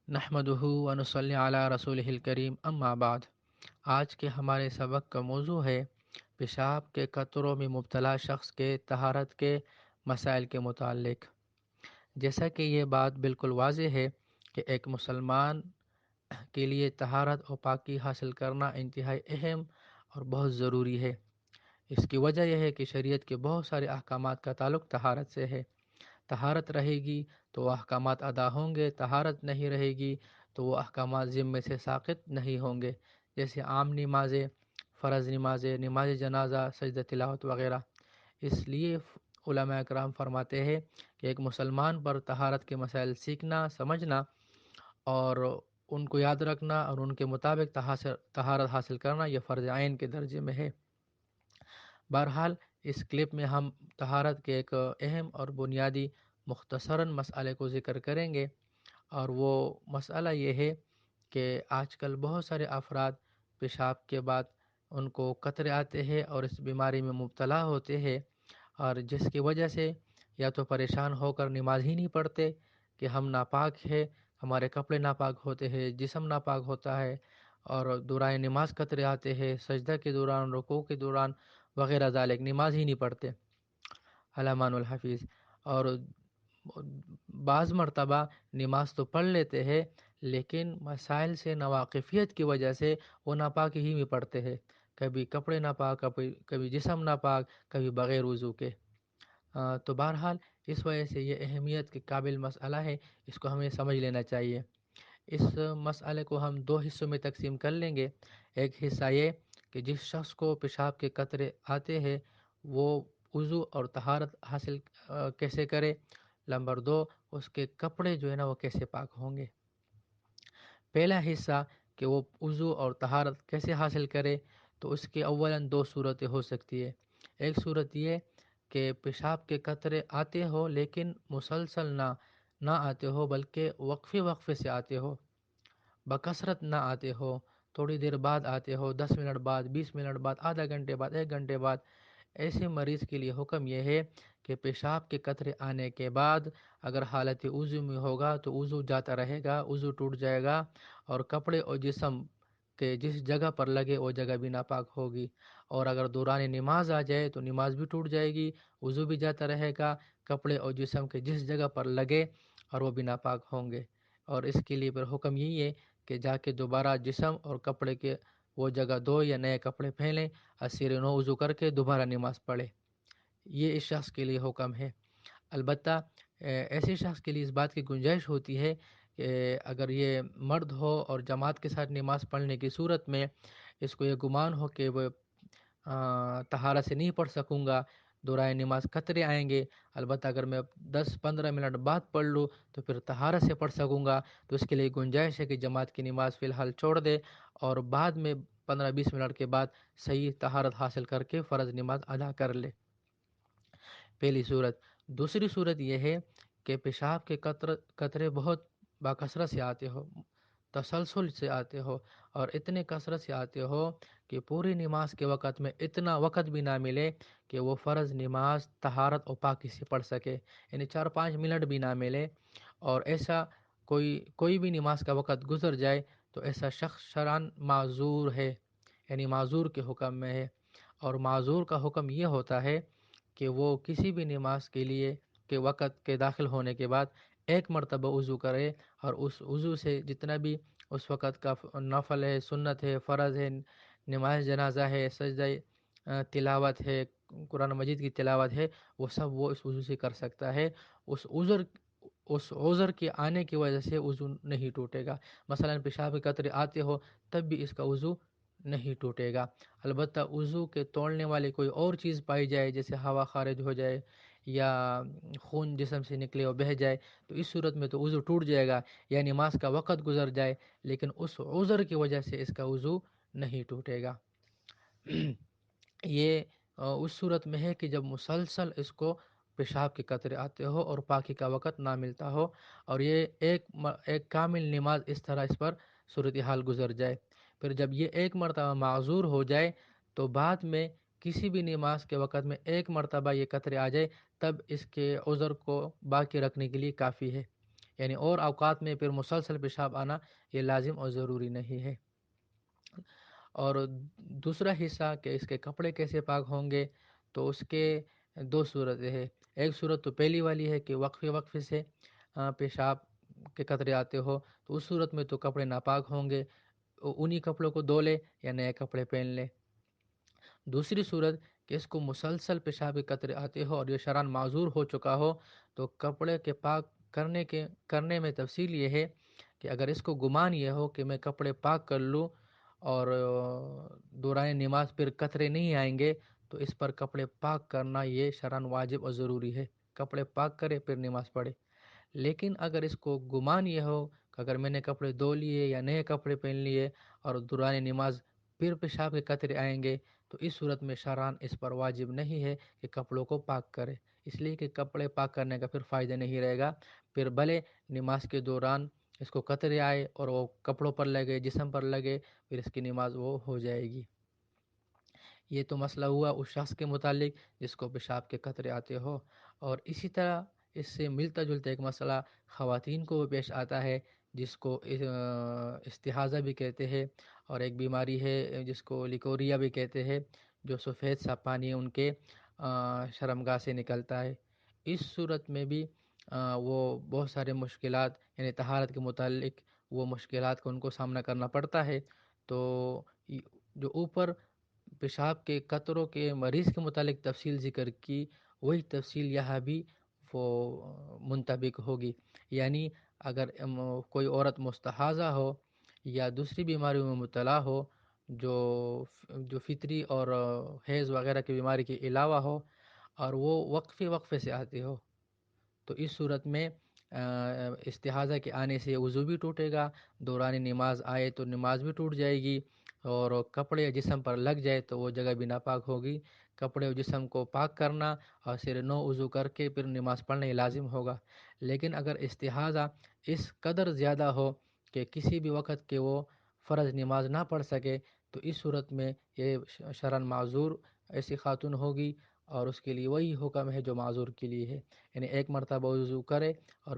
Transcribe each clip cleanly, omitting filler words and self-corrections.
نحمدہ ونصلی علی رسولہ الکریم اما بعد۔ آج کے ہمارے سبق کا موضوع ہے پیشاب کے قطروں میں مبتلا شخص کے طہارت کے مسائل کے متعلق۔ جیسا کہ یہ بات بالکل واضح ہے کہ ایک مسلمان کے لیے طہارت اور پاکی حاصل کرنا انتہائی اہم اور بہت ضروری ہے۔ اس کی وجہ یہ ہے کہ شریعت کے بہت سارے احکامات کا تعلق طہارت سے ہے۔ طہارت رہے گی تو وہ احکامات ادا ہوں گے، طہارت نہیں رہے گی تو وہ احکامات ذمے سے ساقط نہیں ہوں گے، جیسے عام نمازیں، فرض نمازیں، نماز جنازہ، سجدہ تلاوت وغیرہ۔ اس لیے علماء اکرام فرماتے ہیں کہ ایک مسلمان پر طہارت کے مسائل سیکھنا، سمجھنا اور ان کو یاد رکھنا اور ان کے مطابق طہارت حاصل کرنا یہ فرض عین کے درجے میں ہے۔ بہرحال اس کلپ میں ہم طہارت کے ایک اہم اور بنیادی مختصراً مسئلے کو ذکر کریں گے، اور وہ مسئلہ یہ ہے کہ آج کل بہت سارے افراد پیشاب کے بعد ان کو قطرے آتے ہیں اور اس بیماری میں مبتلا ہوتے ہیں، اور جس کی وجہ سے یا تو پریشان ہو کر نماز ہی نہیں پڑھتے کہ ہم ناپاک ہے، ہمارے کپڑے ناپاک ہوتے ہیں، جسم ناپاک ہوتا ہے، اور دوران نماز قطرے آتے ہیں، سجدہ کے دوران، رکوع کے دوران وغیرہ ذالک، نماز ہی نہیں پڑھتے، علامان الحفیظ۔ اور بعض مرتبہ نماز تو پڑھ لیتے ہیں لیکن مسائل سے ناواقفیت کی وجہ سے وہ ناپاک ہی میں پڑھتے ہیں، کبھی کپڑے ناپاک، کبھی جسم ناپاک، کبھی بغیر وضو کے۔ تو بہرحال اس وجہ سے یہ اہمیت کے قابل مسئلہ ہے، اس کو ہمیں سمجھ لینا چاہیے۔ اس مسئلے کو ہم دو حصوں میں تقسیم کر لیں گے۔ ایک حصہ یہ کہ جس شخص کو پیشاب کے قطرے آتے ہیں وہ وضو اور طہارت حاصل کیسے کرے۔ نمبر دو، اس کے کپڑے جو ہے نا وہ کیسے پاک ہوں گے۔ پہلا حصہ کہ وہ وضو اور طہارت کیسے حاصل کرے، تو اس کے اولاً دو صورتیں ہو سکتی ہے۔ ایک صورت یہ کہ پیشاب کے قطرے آتے ہو لیکن مسلسل نہ آتے ہو، بلکہ وقفے وقفے سے آتے ہو، بکثرت نہ آتے ہو، تھوڑی دیر بعد آتے ہو، 10 منٹ بعد، 20 منٹ بعد، آدھا گھنٹے بعد، 1 گھنٹے بعد۔ ایسے مریض کے لیے حکم یہ ہے کہ پیشاب کے قطرے آنے کے بعد اگر حالت وضو میں ہوگا تو وضو جاتا رہے گا، وضو ٹوٹ جائے گا، اور کپڑے اور جسم کے جس جگہ پر لگے وہ جگہ بھی ناپاک ہوگی، اور اگر دوران نماز آ جائے تو نماز بھی ٹوٹ جائے گی، وضو بھی جاتا رہے گا، کپڑے اور جسم کے جس جگہ پر لگے اور وہ بھی ناپاک ہوں گے۔ اور اس کے لیے پھر حکم یہی ہے کہ جا کے دوبارہ جسم اور کپڑے کے وہ جگہ دو یا نئے کپڑے پہنیں، اسیر نو وضو کر کے دوبارہ نماز پڑھے۔ یہ اس شخص کے لیے حکم ہے۔ البتہ ایسے شخص کے لیے اس بات کی گنجائش ہوتی ہے کہ اگر یہ مرد ہو اور جماعت کے ساتھ نماز پڑھنے کی صورت میں اس کو یہ گمان ہو کہ وہ طہارت سے نہیں پڑھ سکوں گا، دوران نماز قطرے آئیں گے، البتہ اگر میں 10-15 منٹ بعد پڑھ لوں تو پھر طہارت سے پڑھ سکوں گا، تو اس کے لیے گنجائش ہے کہ جماعت کی نماز فی الحال چھوڑ دے اور بعد میں 15-20 منٹ کے بعد صحیح طہارت حاصل کر کے فرض نماز ادا کر لے۔ پہلی صورت۔ دوسری صورت یہ ہے کہ پیشاب کے قطرے بہت بکثرت سے آتے ہو، تسلسل سے آتے ہو، اور اتنے کثرت سے آتے ہو کہ پوری نماز کے وقت میں اتنا وقت بھی نہ ملے کہ وہ فرض نماز طہارت اور پاکی سے پڑھ سکے، یعنی 4-5 منٹ بھی نہ ملے، اور ایسا کوئی بھی نماز کا وقت گزر جائے تو ایسا شخص شرعاً معذور ہے، یعنی معذور کے حکم میں ہے۔ اور معذور کا حکم یہ ہوتا ہے کہ وہ کسی بھی نماز کے لیے کے وقت کے داخل ہونے کے بعد ایک مرتبہ وضو کرے، اور اس وضو سے جتنا بھی اس وقت کا نفل ہے، سنت ہے، فرض ہے، نماز جنازہ ہے، سجدہ تلاوت ہے، قرآن مجید کی تلاوت ہے، وہ سب وہ اس وضو سے کر سکتا ہے۔ اس عذر کے آنے کی وجہ سے وضو نہیں ٹوٹے گا۔ مثلا پیشاب کے قطرے آتے ہو تب بھی اس کا وضو نہیں ٹوٹے گا۔ البتہ وضو کے توڑنے والی کوئی اور چیز پائی جائے، جیسے ہوا خارج ہو جائے یا خون جسم سے نکلے اور بہہ جائے، تو اس صورت میں تو وضو ٹوٹ جائے گا، یا نماز کا وقت گزر جائے لیکن اس عذر کی وجہ سے اس کا وضو نہیں ٹوٹے گا۔ یہ اس صورت میں ہے کہ جب مسلسل اس کو پیشاب کے قطرے آتے ہو اور پاکی کا وقت نہ ملتا ہو، اور یہ ایک کامل نماز اس طرح اس پر صورتحال گزر جائے۔ پھر جب یہ ایک مرتبہ معذور ہو جائے تو بعد میں کسی بھی نماز کے وقت میں ایک مرتبہ یہ قطرے آ جائے تب اس کے عذر کو باقی رکھنے کے لیے کافی ہے۔ یعنی اور اوقات میں پھر مسلسل پیشاب آنا یہ لازم اور ضروری نہیں ہے۔ اور دوسرا حصہ کہ اس کے کپڑے کیسے پاک ہوں گے، تو اس کے دو صورتیں ہیں۔ ایک صورت تو پہلی والی ہے کہ وقفے وقفے سے پیشاب کے قطرے آتے ہو، تو اس صورت میں تو کپڑے ناپاک ہوں گے، انہی کپڑوں کو دھو لے یا نئے کپڑے پہن لے۔ دوسری صورت کہ اس کو مسلسل پیشاب کے قطرے آتے ہو اور یہ شرعاً معذور ہو چکا ہو، تو کپڑے کے پاک کرنے میں تفصیل یہ ہے کہ اگر اس کو گمان یہ ہو کہ میں کپڑے پاک کر لوں اور دوران نماز پھر قطرے نہیں آئیں گے، تو اس پر کپڑے پاک کرنا یہ شرعاً واجب اور ضروری ہے، کپڑے پاک کرے پھر نماز پڑھے۔ لیکن اگر اس کو گمان یہ ہو کہ اگر میں نے کپڑے دھو لیے یا نئے کپڑے پہن لیے اور دوران نماز پھر پیشاب کے قطرے آئیں گے، تو اس صورت میں شرعاً اس پر واجب نہیں ہے کہ کپڑوں کو پاک کرے، اس لیے کہ کپڑے پاک کرنے کا پھر فائدہ نہیں رہے گا، پھر بھلے نماز کے دوران اس کو قطرے آئے اور وہ کپڑوں پر لگے، جسم پر لگے، پھر اس کی نماز وہ ہو جائے گی۔ یہ تو مسئلہ ہوا اس شخص کے متعلق جس کو پیشاب کے قطرے آتے ہو، اور اسی طرح اس سے ملتا جلتا ایک مسئلہ خواتین کو پیش آتا ہے جس کو استحاضہ بھی کہتے ہیں، اور ایک بیماری ہے جس کو لیکوریا بھی کہتے ہیں، جو سفید سا پانی ان کے شرمگاہ سے نکلتا ہے۔ اس صورت میں بھی وہ بہت سارے مشکلات یعنی طہارت کے متعلق وہ مشکلات کو ان کو سامنا کرنا پڑتا ہے۔ تو جو اوپر پیشاب کے قطروں کے مریض کے متعلق تفصیل ذکر کی، وہی تفصیل یہاں بھی وہ منطبق ہوگی، یعنی اگر کوئی عورت مستحاضہ ہو یا دوسری بیماریوں میں مبتلا ہو جو فطری اور حیض وغیرہ کی بیماری کے علاوہ ہو، اور وہ وقفے وقفے سے آتی ہو، تو اس صورت میں استحاضہ کے آنے سے وضو بھی ٹوٹے گا، دوران نماز آئے تو نماز بھی ٹوٹ جائے گی، اور کپڑے جسم پر لگ جائے تو وہ جگہ بھی ناپاک ہوگی۔ کپڑے اور جسم کو پاک کرنا اور سر نو وضو کر کے پھر نماز پڑھنا یہ لازم ہوگا۔ لیکن اگر استحاضہ اس قدر زیادہ ہو کہ کسی بھی وقت کے وہ فرض نماز نہ پڑھ سکے، تو اس صورت میں یہ شرعاً معذور ایسی خاتون ہوگی، اور اس کے لیے وہی حکم ہے جو معذور کے لیے ہے، یعنی ایک مرتبہ وضو کرے اور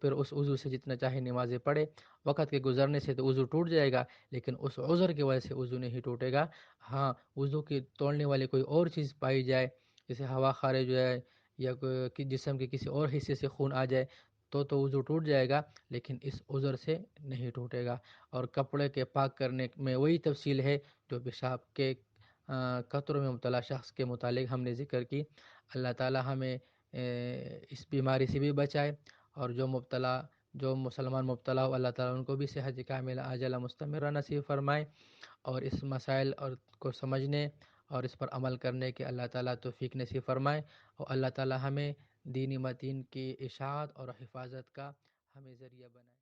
پھر اس وضو سے جتنا چاہے نمازیں پڑھے۔ وقت کے گزرنے سے تو وضو ٹوٹ جائے گا، لیکن اس عذر کی وجہ سے وضو نہیں ٹوٹے گا۔ ہاں، وضو کی توڑنے والی کوئی اور چیز پائی جائے، جیسے ہوا خارج ہو جائے یا جسم کے کسی اور حصے سے خون آ جائے، تو وضو ٹوٹ جائے گا، لیکن اس عذر سے نہیں ٹوٹے گا۔ اور کپڑے کے پاک کرنے میں وہی تفصیل ہے جو پیشاب کے قطروں میں مبتلا شخص کے متعلق ہم نے ذکر کی۔ اللہ تعالی ہمیں اس بیماری سے بھی بچائے، اور جو مسلمان مبتلا ہو، اللہ تعالیٰ ان کو بھی صحت کاملہ عاجلہ مستمرہ نصیب فرمائے، اور اس مسائل کو سمجھنے اور اس پر عمل کرنے کے اللہ تعالیٰ توفیق نصیب فرمائے، اور اللہ تعالیٰ ہمیں دینی متین کی اشاعت اور حفاظت کا ہمیں ذریعہ بنائے۔